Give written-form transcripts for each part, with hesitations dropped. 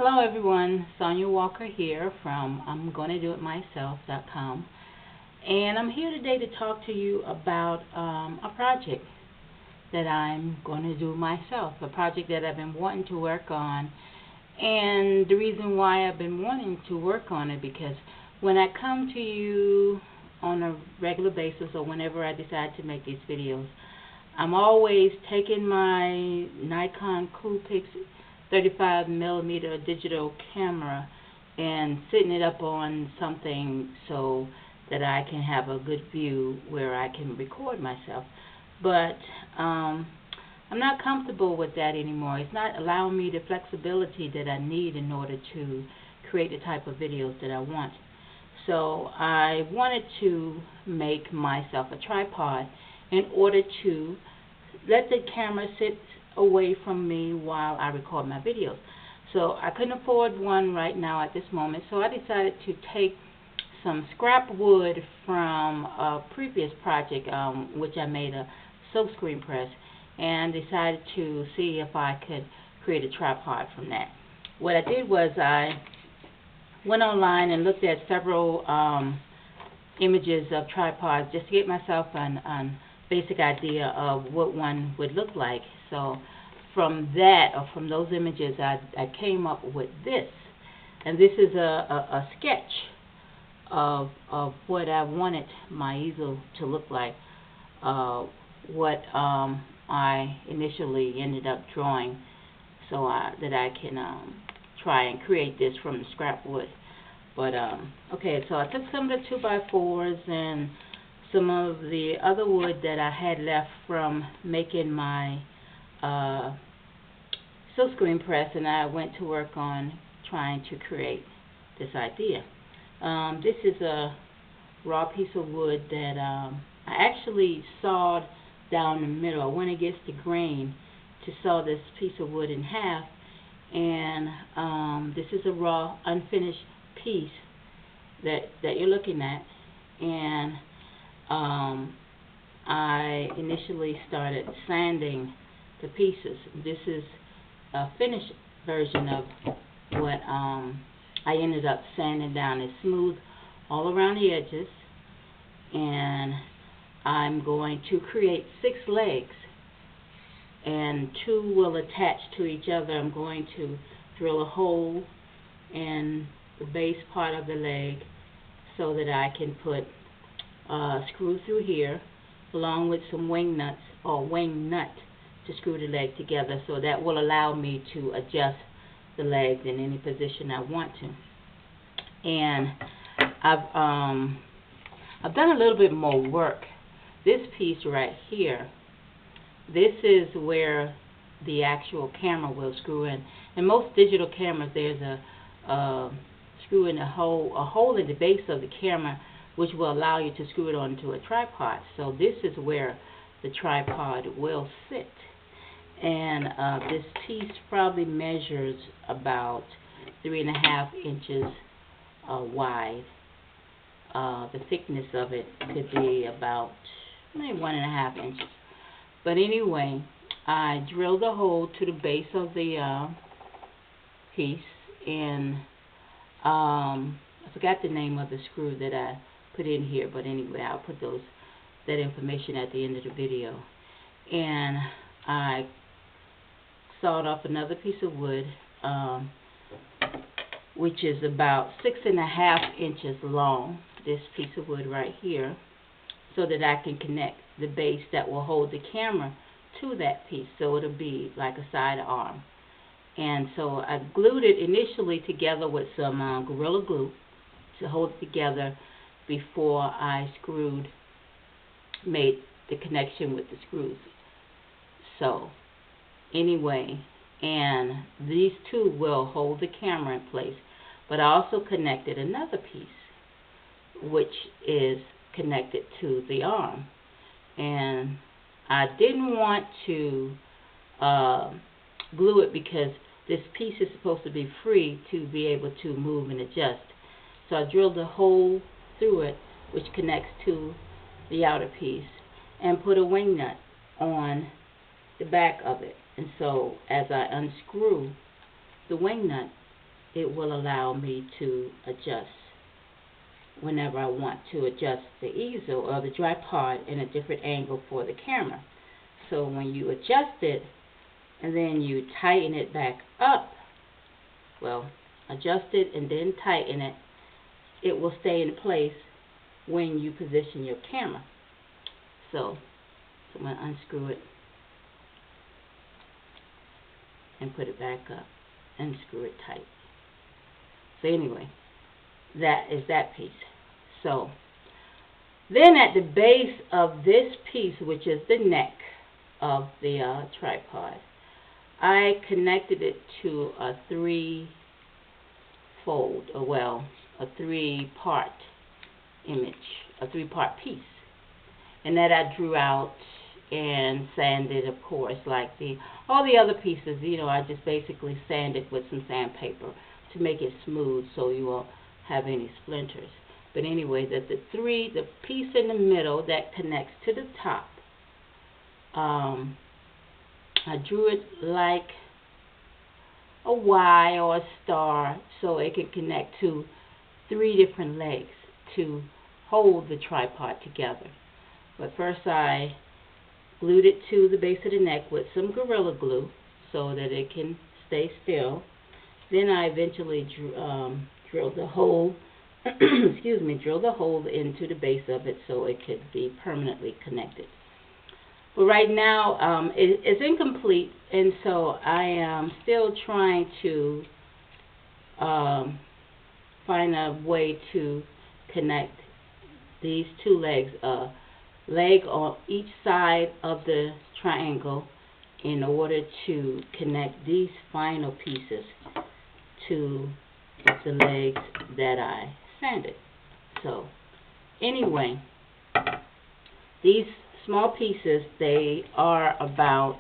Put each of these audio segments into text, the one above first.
Hello everyone, Sonia Walker here from I'mGonnaDoItMyself.com, and I'm here today to talk to you about a project that I'm going to do myself, a project that I've been wanting to work on. And the reason why I've been wanting to work on it, because when I come to you on a regular basis or whenever I decide to make these videos, I'm always taking my Nikon Coolpix 35mm digital camera and sitting it up on something so that I can have a good view where I can record myself. But I'm not comfortable with that anymore. It's not allowing me the flexibility that I need in order to create the type of videos that I want. So I wanted to make myself a tripod in order to let the camera sit away from me while I record my videos. So I couldn't afford one right now at this moment, so I decided to take some scrap wood from a previous project which I made a silkscreen press, and decided to see if I could create a tripod from that. What I did was I went online and looked at several images of tripods just to get myself an basic idea of what one would look like. So from that, or from those images, I came up with this. And this is a sketch of what I wanted my easel to look like, what I initially ended up drawing, so that I can try and create this from the scrap wood. But okay, so I took some of the 2x4s and some of the other wood that I had left from making my silkscreen press, and I went to work on trying to create this idea. This is a raw piece of wood that I actually sawed down the middle. I went against the grain to saw this piece of wood in half, and this is a raw, unfinished piece that you're looking at. And I initially started sanding the pieces. This is a finished version of what I ended up sanding down. It's smooth all around the edges, and I'm going to create 6 legs, and 2 will attach to each other. I'm going to drill a hole in the base part of the leg so that I can put a screw through here, along with some wing nuts or wing nut to screw the leg together. So that will allow me to adjust the legs in any position I want to. And I've done a little bit more work. This piece right here, this is where the actual camera will screw in. In most digital cameras, there's a screw in a hole in the base of the camera, which will allow you to screw it onto a tripod. So this is where the tripod will sit. And this piece probably measures about 3.5 inches wide. The thickness of it could be about maybe 1.5 inches. But anyway, I drilled a hole to the base of the piece, and I forgot the name of the screw that I put in here, but anyway, I'll put that information at the end of the video. And I sawed off another piece of wood, which is about 6.5 inches long, this piece of wood right here, so that I can connect the base that will hold the camera to that piece, so it'll be like a side arm. And so I glued it initially together with some Gorilla Glue to hold it together before I made the connection with the screws. So anyway, and these 2 will hold the camera in place. But I also connected another piece, which is connected to the arm. And I didn't want to glue it because this piece is supposed to be free to be able to move and adjust. So I drilled a hole through it, which connects to the outer piece, and put a wing nut on the back of it. And so as I unscrew the wing nut, it will allow me to adjust whenever I want to adjust the easel or the tripod in a different angle for the camera. So when you adjust it and then you tighten it back up, well, adjust it and then tighten it, it will stay in place when you position your camera. So I'm going to unscrew it and put it back up and screw it tight. So anyway, that is that piece. So then at the base of this piece, which is the neck of the tripod, I connected it to a three-fold, or well, a three-part image, a three-part piece. And that I drew out and sanded, of course, like all the other pieces. You know, I just basically sanded with some sandpaper to make it smooth so you won't have any splinters. But anyway, the piece in the middle that connects to the top, I drew it like a Y or a star so it could connect to 3 different legs to hold the tripod together. But first I glued it to the base of the neck with some Gorilla Glue so that it can stay still. Then I eventually drilled the hole drilled the hole into the base of it so it could be permanently connected. But right now it's incomplete, and so I am still trying to find a way to connect these 2 legs, a leg on each side of the triangle, in order to connect these final pieces to the legs that I sanded. So anyway, these small pieces, they are about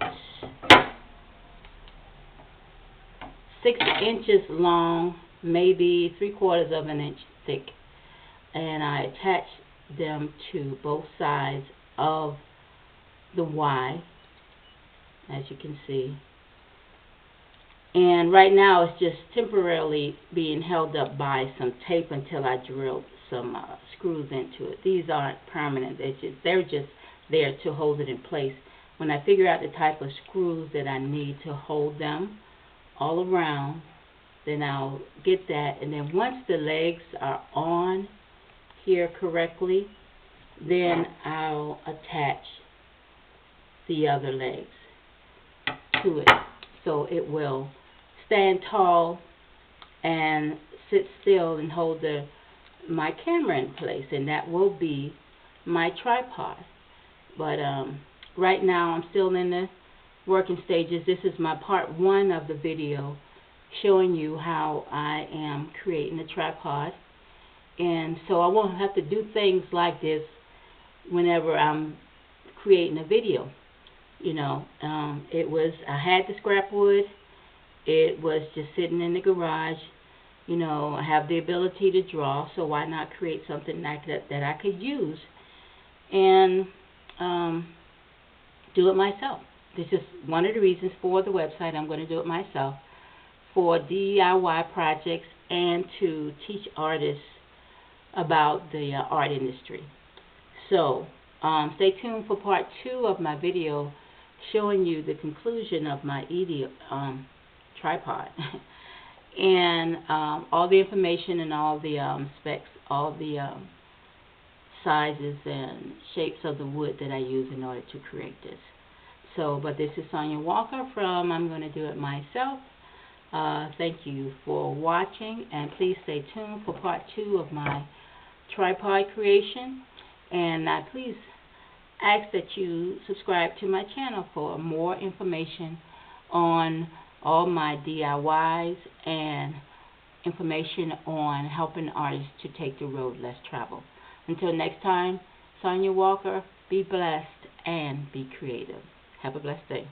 6 inches long, maybe 3/4 of an inch thick, and I attached them to both sides of the Y, as you can see. And right now it's just temporarily being held up by some tape until I drill some screws into it. These aren't permanent. They're just there to hold it in place. When I figure out the type of screws that I need to hold them all around, then I'll get that. And then once the legs are on here correctly, then I'll attach the other legs to it so it will stand tall and sit still and hold my camera in place, and that will be my tripod. But right now I'm still in the working stages. This is my part 1 of the video showing you how I am creating a tripod, and so I won't have to do things like this whenever I'm creating a video. You know, I had the scrap wood. It was just sitting in the garage. You know, I have the ability to draw, so why not create something like that I could use and do it myself. This is one of the reasons for the website. I'm going to do it myself for DIY projects and to teach artists about the art industry. So stay tuned for part 2 of my video showing you the conclusion of my tripod and all the information and all the specs, all the sizes and shapes of the wood that I use in order to create this. So, but this is Sonia Walker from I'm Going to Do It Myself. Thank you for watching, and please stay tuned for part 2 of my tripod creation. And please ask that you subscribe to my channel for more information on all my DIYs and information on helping artists to take the road less traveled. Until next time, Sonia Walker, be blessed and be creative. Have a blessed day.